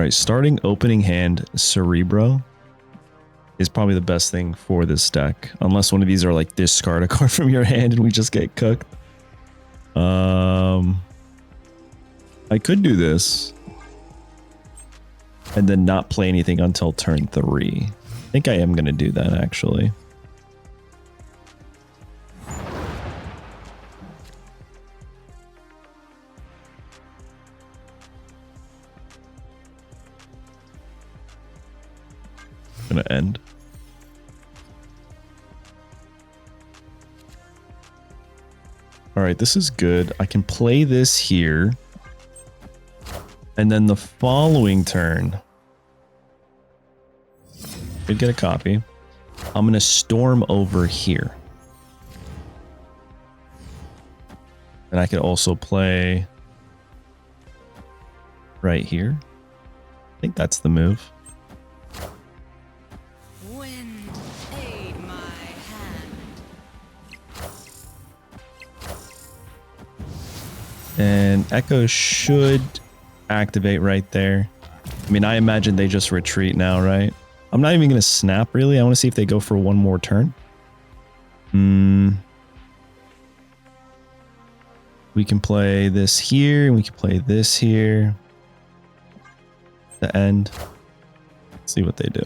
All right, starting opening hand Cerebro is probably the best thing for this deck. Unless one of these are like discard a card from your hand and we just get cooked. I could do this. And then not play anything until turn 3. I think I am going to do that actually. Gonna end. All right, this is good. I can play this here. And then the following turn, could get a copy. I'm gonna storm over here. And I could also play right here. I think that's the move. And Echo should activate right there. I mean, I imagine they just retreat now, right? I'm not even going to snap, really. I want to see if they go for one more turn. We can play this here, and we can play this here. The end. Let's see what they do.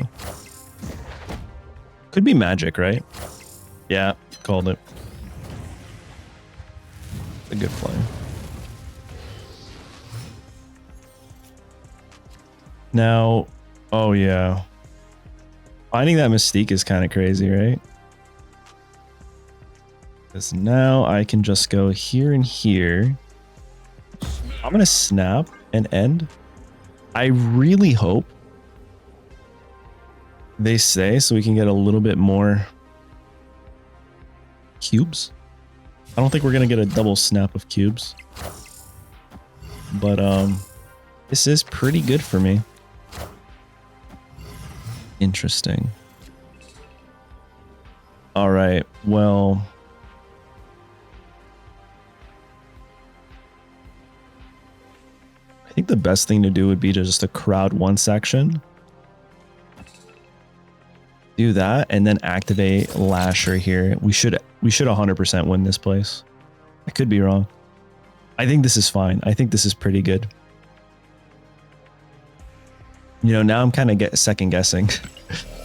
Could be magic, right? Yeah, called it. A good play. Now, oh yeah. Finding that Mystique is kind of crazy, right? Because now I can just go here and here. I'm going to snap and end. I really hope they stay so we can get a little bit more cubes. I don't think we're going to get a double snap of cubes. But this is pretty good for me. Interesting. All right, well, I think the best thing to do would be to just a crowd one section. Do that and then activate Lasher here. We should 100% win this place. I could be wrong. I think this is fine. I think this is pretty good. You know, now I'm kind of second guessing.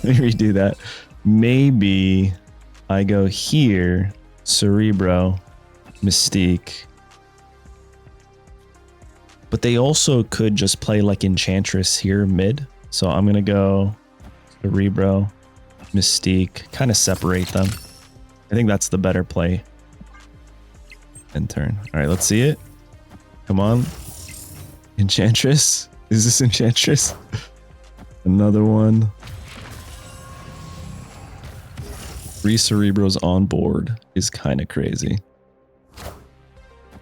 Let me redo that. Maybe I go here, Cerebro, Mystique. But they also could just play like Enchantress here mid. So I'm going to go Cerebro, Mystique, kind of separate them. I think that's the better play. End turn. All right, let's see it. Come on. Enchantress. Is this Enchantress? Another one. 3 Cerebros on board is kind of crazy.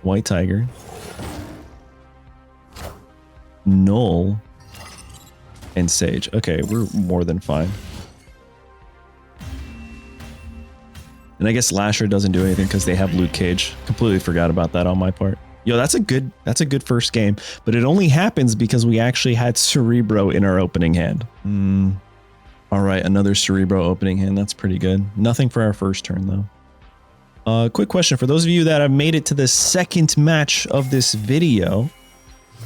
White Tiger. Null. And Sage. Okay, we're more than fine. And I guess Lasher doesn't do anything because they have Luke Cage. Completely forgot about that on my part. Yo, that's a good first game, but it only happens because we actually had Cerebro in our opening hand. All right, another Cerebro opening hand. That's pretty good. Nothing for our first turn though. Quick question for those of you that have made it to the second match of this video.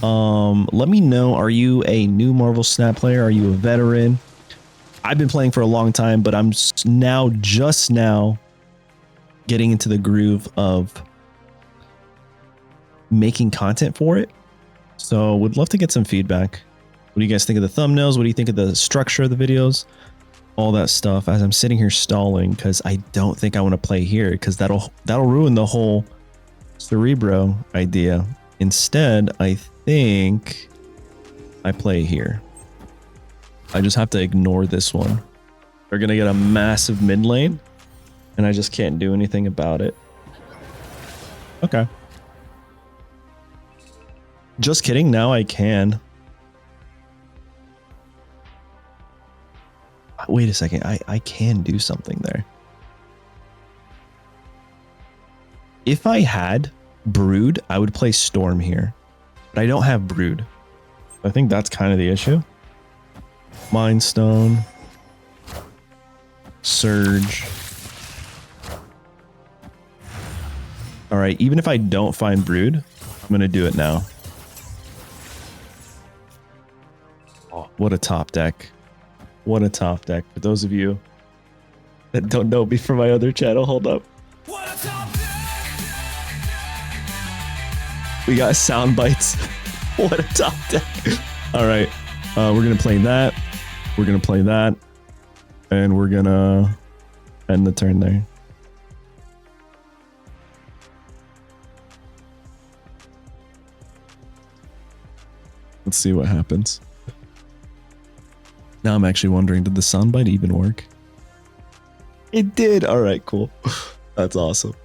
Let me know, are you a new Marvel Snap player? Are you a veteran? I've been playing for a long time, but I'm just now getting into the groove of making content for it. So would love to get some feedback. What do you guys think of the thumbnails? What do you think of the structure of the videos? All that stuff as I'm sitting here stalling because I don't think I want to play here because that'll ruin the whole Cerebro idea. Instead, I think I play here. I just have to ignore this one. They're going to get a massive mid lane and I just can't do anything about it. Okay. Just kidding. Now I can. Wait a second. I can do something there. If I had Brood, I would play Storm here. But I don't have Brood. I think that's kind of the issue. Mind Stone. Surge. All right, even if I don't find Brood, I'm going to do it now. Oh, what a top deck. What a top deck. For those of you that don't know me from my other channel, hold up. We got sound bites. What a top deck. All right, we're going to play that. We're going to play that. And we're going to end the turn there. Let's see what happens. Now I'm actually wondering, did the soundbite even work? It did. All right, cool. That's awesome.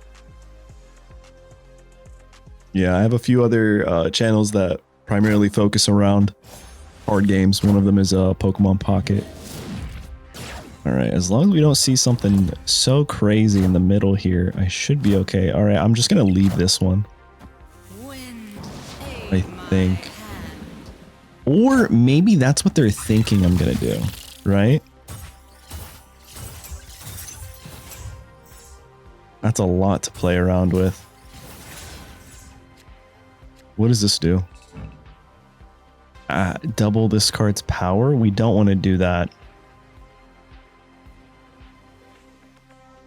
Yeah, I have a few other channels that primarily focus around card games. One of them is Pokemon Pocket. All right, as long as we don't see something so crazy in the middle here, I should be okay. All right, I'm just going to leave this one. I think. Or maybe that's what they're thinking I'm going to do, right? That's a lot to play around with. What does this do? Double this card's power? We don't want to do that.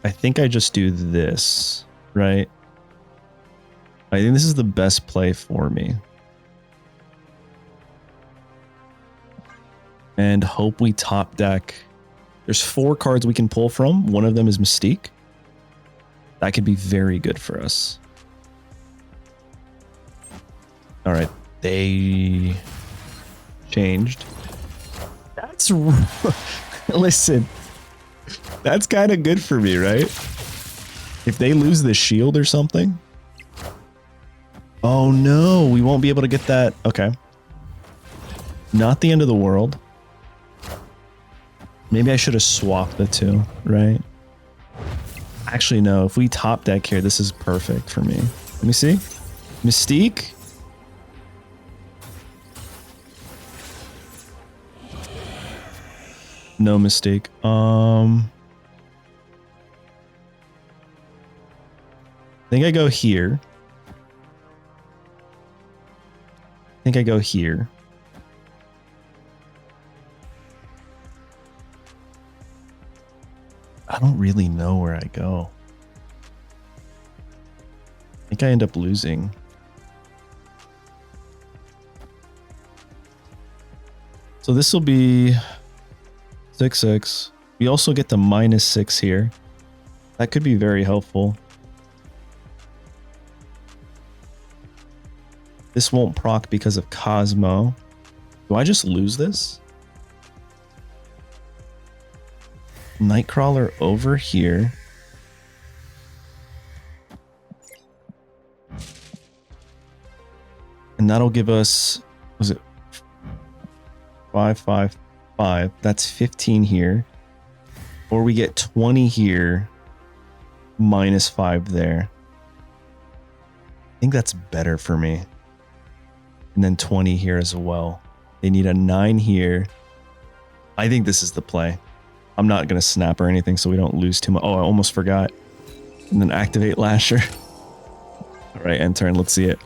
I think I just do this, right? I think this is the best play for me. And hope we top deck. There's 4 cards we can pull from. One of them is Mystique. That could be very good for us. All right, they changed. That's listen. That's kind of good for me, right? If they lose the shield or something. Oh no, we won't be able to get that. Okay. Not the end of the world. Maybe I should have swapped the 2, right? Actually, no. If we top deck here, this is perfect for me. Let me see. Mystique. No Mystique. I think I go here. I think I go here. I don't really know where I go. I think I end up losing. So this will be 6/6. We also get the -6 here. That could be very helpful. This won't proc because of Cosmo. Do I just lose this? Nightcrawler over here. And that'll give us, was it 5, 5, 5? That's 15 here. Or we get 20 here, -5 there. I think that's better for me. And then 20 here as well. They need a 9 here. I think this is the play. I'm not going to snap or anything so we don't lose too much. Oh, I almost forgot. And then activate Lasher. All right, end turn. Let's see it.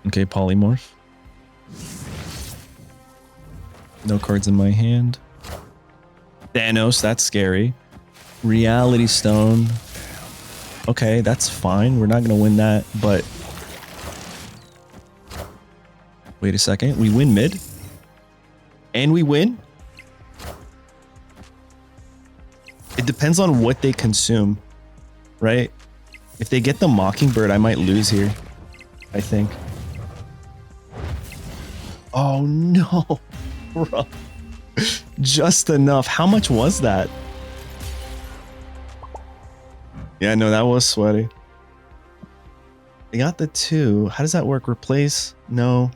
Okay, Polymorph. No cards in my hand. Thanos, that's scary. Reality Stone. Okay, that's fine. We're not going to win that, but... Wait a second. We win mid? And we win? It depends on what they consume, right? If they get the Mockingbird, I might lose here, I think. Oh no, bro. Just enough. How much was that? Yeah, no, that was sweaty. They got the 2. How does that work? Replace? No.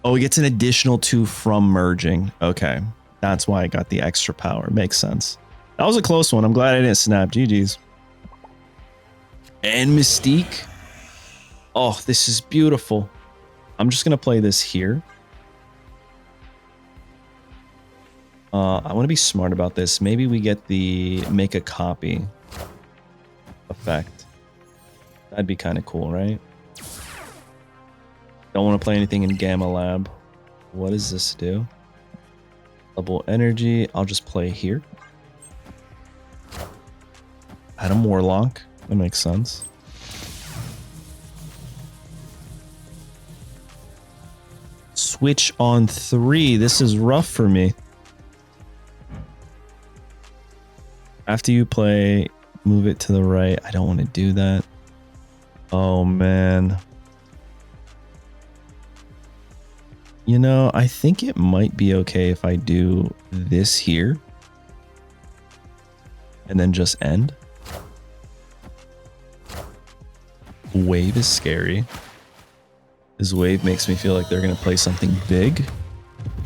Oh, he gets an additional 2 from merging. Okay. That's why I got the extra power. Makes sense. That was a close one. I'm glad I didn't snap. GG's. And Mystique. Oh, this is beautiful. I'm just going to play this here. I want to be smart about this. Maybe we get the make a copy effect. That'd be kind of cool, right? Don't want to play anything in Gamma Lab. What does this do? Double energy. I'll just play here. Adam Warlock. That makes sense. Switch on 3. This is rough for me. After you play, move it to the right. I don't want to do that. Oh, man. You know, I think it might be okay if I do this here. And then just end. Wave is scary. This wave makes me feel like they're going to play something big.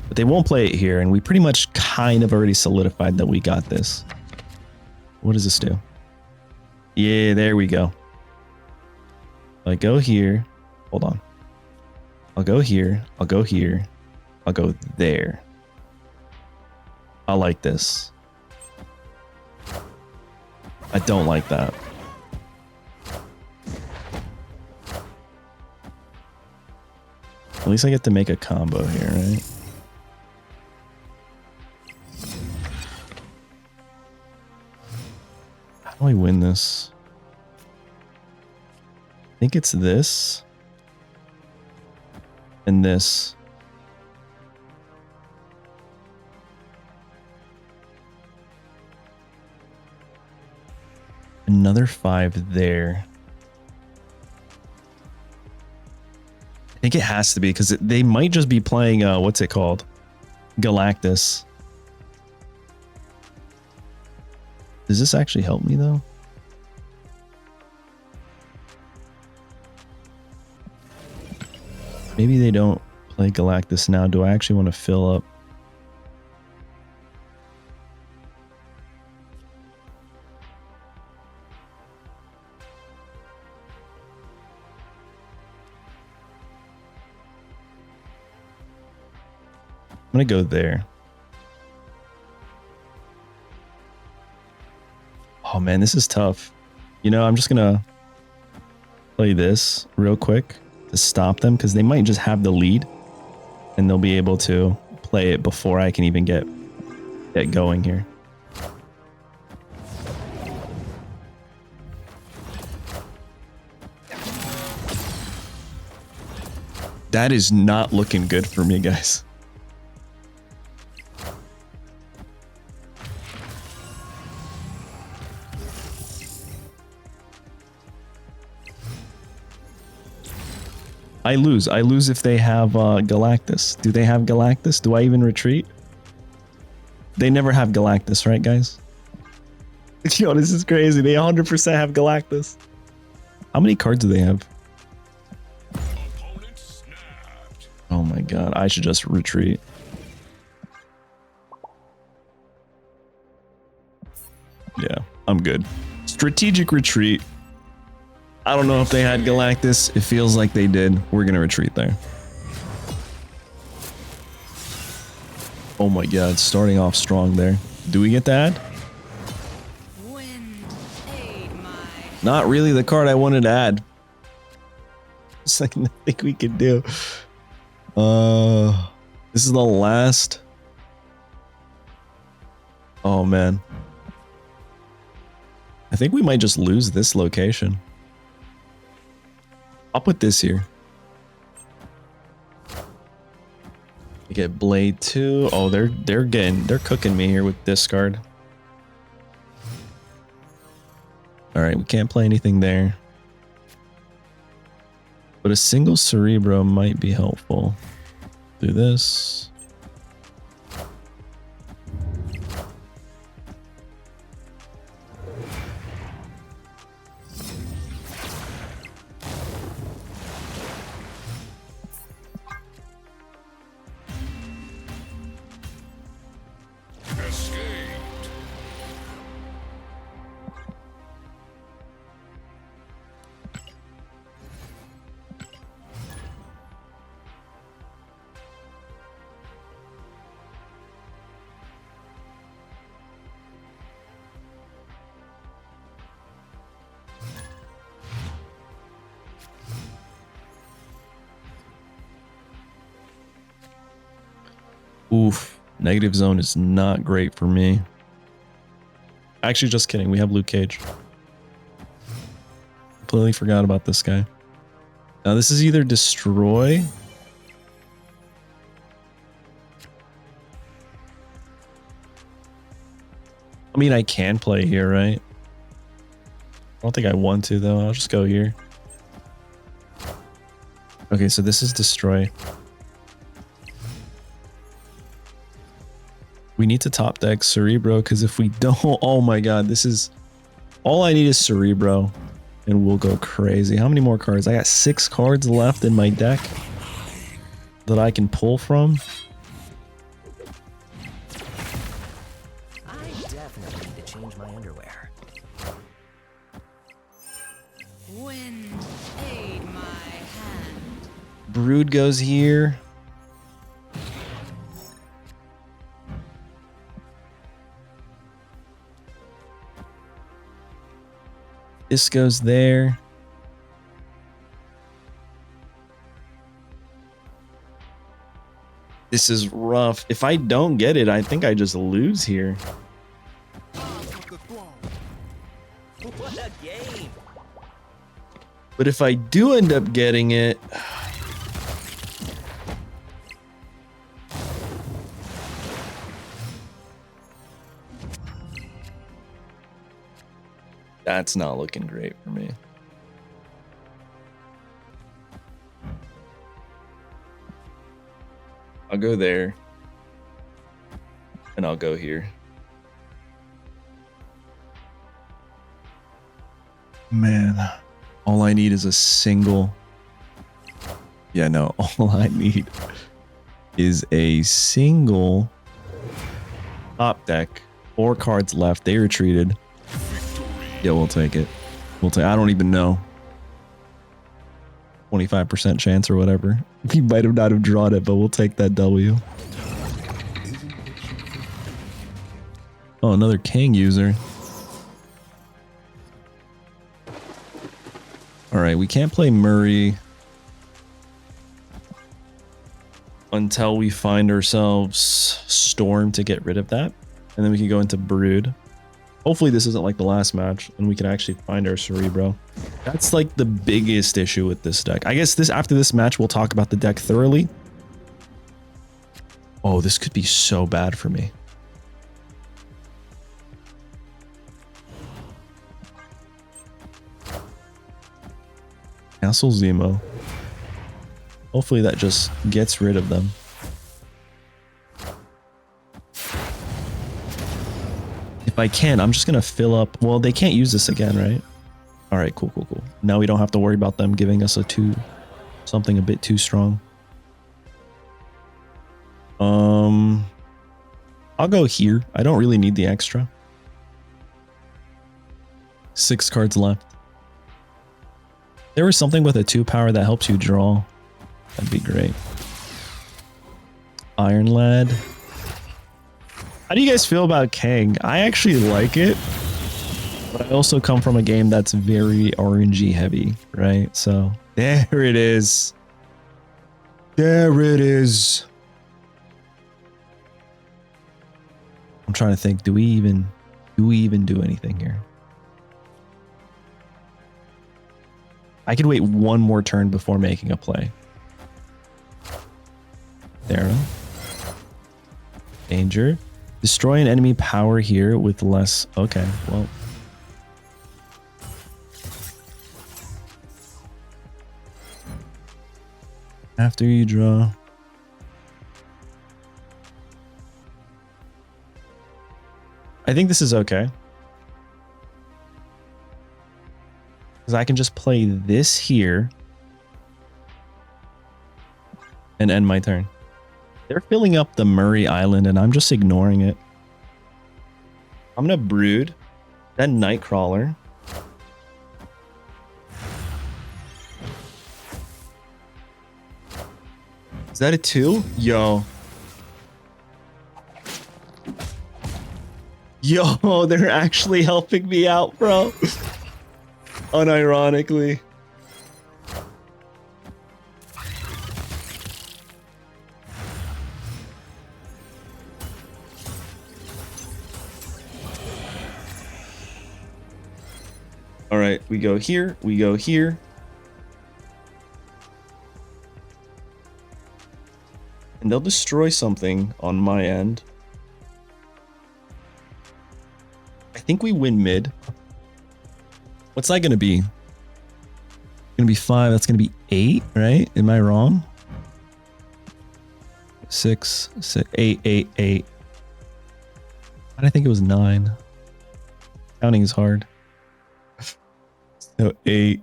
But they won't play it here, and we pretty much kind of already solidified that we got this. What does this do? Yeah, there we go. I go here. Hold on. I'll go here. I'll go here. I'll go there. I like this. I don't like that. At least I get to make a combo here, right? How do I win this? I think it's this. And this. Another 5 there. I think it has to be because they might just be playing, what's it called? Galactus. Does this actually help me though? Maybe they don't play Galactus now. Do I actually want to fill up? I'm going to go there. Oh man, this is tough. You know, I'm just going to play this real quick to stop them because they might just have the lead and they'll be able to play it before I can even get going here. That is not looking good for me, guys. I lose. I lose if they have Galactus. Do they have Galactus? Do I even retreat? They never have Galactus, right, guys? Yo, this is crazy. They 100% have Galactus. How many cards do they have? Oh my god. I should just retreat. Yeah, I'm good. Strategic retreat. I don't know if they had Galactus. It feels like they did. We're gonna retreat there. Oh my god, starting off strong there. Do we get that? Not really the card I wanted to add. It's like nothing we can do. This is the last. Oh man. I think we might just lose this location. I'll put this here. We get Blade 2. Oh, they're cooking me here with discard. Alright, we can't play anything there. But a single Cerebro might be helpful. Do this. Oof. Negative zone is not great for me. Actually, just kidding. We have Luke Cage. Completely forgot about this guy. Now this is either destroy. I mean, I can play here, right? I don't think I want to though. I'll just go here. Okay, so this is destroy. We need to top deck Cerebro because if we don't, oh my god, this is all I need is Cerebro and we'll go crazy. How many more cards? I got 6 cards left in my deck that I can pull from. I definitely need to change my underwear. Wind, aid my hand. Brood goes here. This goes there. This is rough. If I don't get it, I think I just lose here. What a game! But if I do end up getting it, that's not looking great for me. I'll go there. And I'll go here. Man, all I need is a single. Yeah, no, all I need is a single top deck. 4 cards left. They retreated. Yeah, we'll take it. We'll take. I don't even know. 25% chance or whatever. We might have not have drawn it, but we'll take that W. Oh, another King user. All right, we can't play Murray until we find ourselves Storm to get rid of that, and then we can go into Brood. Hopefully this isn't like the last match and we can actually find our Cerebro. That's like the biggest issue with this deck. I guess after this match, we'll talk about the deck thoroughly. Oh, this could be so bad for me. Castle Zemo. Hopefully that just gets rid of them. If I can, I'm just going to fill up. Well, they can't use this again, right? All right, cool, cool, cool. Now we don't have to worry about them giving us something a bit too strong. I'll go here. I don't really need the extra. 6 cards left. There was something with a 2 power that helps you draw. That'd be great. Iron Lad. How do you guys feel about Kang? I actually like it, but I also come from a game that's very RNG heavy, right? So there it is. There it is. I'm trying to think, do we even do anything here? I could wait one more turn before making a play. There. Danger. Destroy an enemy power here with less. Okay, well. After you draw. I think this is okay. Because I can just play this here. And end my turn. They're filling up the Murray Island and I'm just ignoring it. I'm going to Brood. Then Nightcrawler. Is that a 2? Yo. Yo, they're actually helping me out, bro. Unironically. right, we go here, we go here. And they'll destroy something on my end. I think we win mid. What's that going to be? Going to be 5. That's going to be 8, right? Am I wrong? 6, 8, 8, 8. I think it was 9. Counting is hard. So 8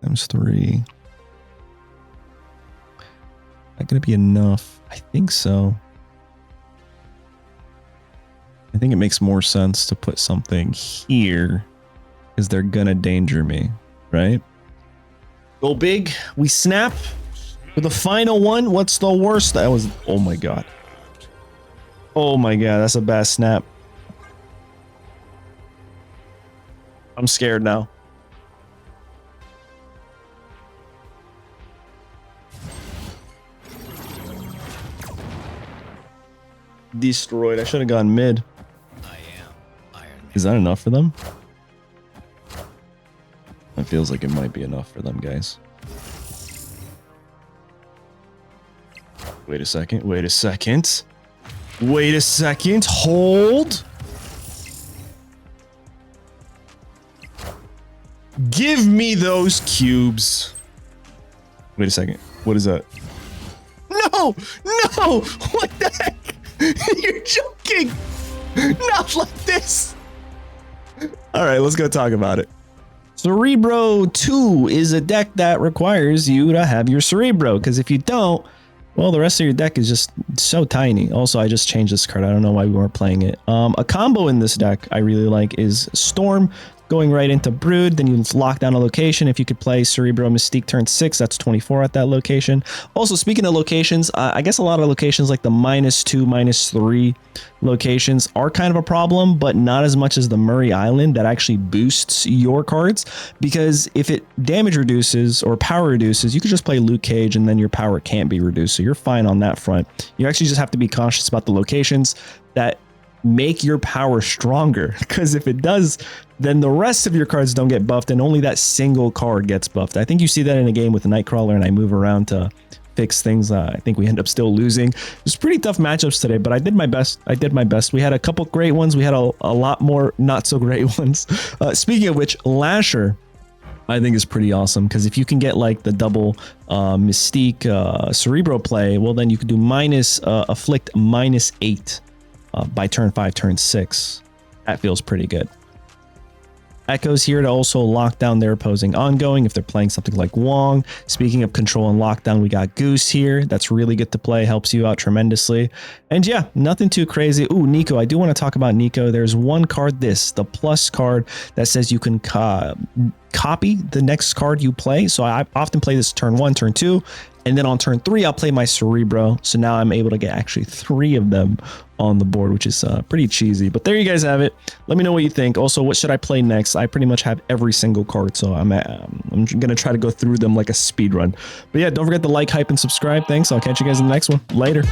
times 3. Not going to be enough. I think so. I think it makes more sense to put something here because they're going to danger me, right? Go big. We snap for the final one. What's the worst? That was, oh my God. Oh my God. That's a bad snap. I'm scared now. Destroyed. I should have gone mid. I am Iron Man. Is that enough for them? It feels like it might be enough for them, guys. Wait a second. Wait a second. Wait a second. Hold. Give me those cubes. Wait a second. What is that? No! No! What the heck? You're joking! Not like this! Alright, let's go talk about it. Cerebro 2 is a deck that requires you to have your Cerebro, because if you don't, well, the rest of your deck is just so tiny. Also, I just changed this card. I don't know why we weren't playing it. A combo in this deck I really like is Storm, going right into Brood, then you lock down a location. If you could play Cerebro Mystique turn 6, that's 24 at that location. Also, speaking of locations, I guess a lot of locations like the -2, -3 locations are kind of a problem, but not as much as the Murray Island that actually boosts your cards, because if it damage reduces or power reduces, you could just play Luke Cage and then your power can't be reduced, so you're fine on that front. You actually just have to be cautious about the locations that make your power stronger, because if it does, then the rest of your cards don't get buffed and only that single card gets buffed. I think you see that in a game with a Nightcrawler, and I move around to fix things. I think we end up still losing. It was pretty tough matchups today, but I did my best. I did my best. We had a couple great ones. We had a lot more not so great ones. Speaking of which, Lasher I think is pretty awesome, because if you can get like the double Mystique Cerebro play, well, then you could do afflict -8 by turn 5, turn 6. That feels pretty good. Echo's here to also lock down their opposing ongoing if they're playing something like Wong. Speaking of control and lockdown, we got Goose here. That's really good to play, helps you out tremendously. And yeah, nothing too crazy. Ooh, Nico, I do want to talk about Nico. There's one card, the plus card, that says you can copy the next card you play. So I often play this turn 1, turn 2, and then on turn 3, I'll play my Cerebro. So now I'm able to get actually 3 of them on the board, which is pretty cheesy. But there you guys have it. Let me know what you think. Also, what should I play next? I pretty much have every single card, so I'm going to try to go through them like a speed run. But yeah, don't forget to like, hype, and subscribe. Thanks. I'll catch you guys in the next one. Later.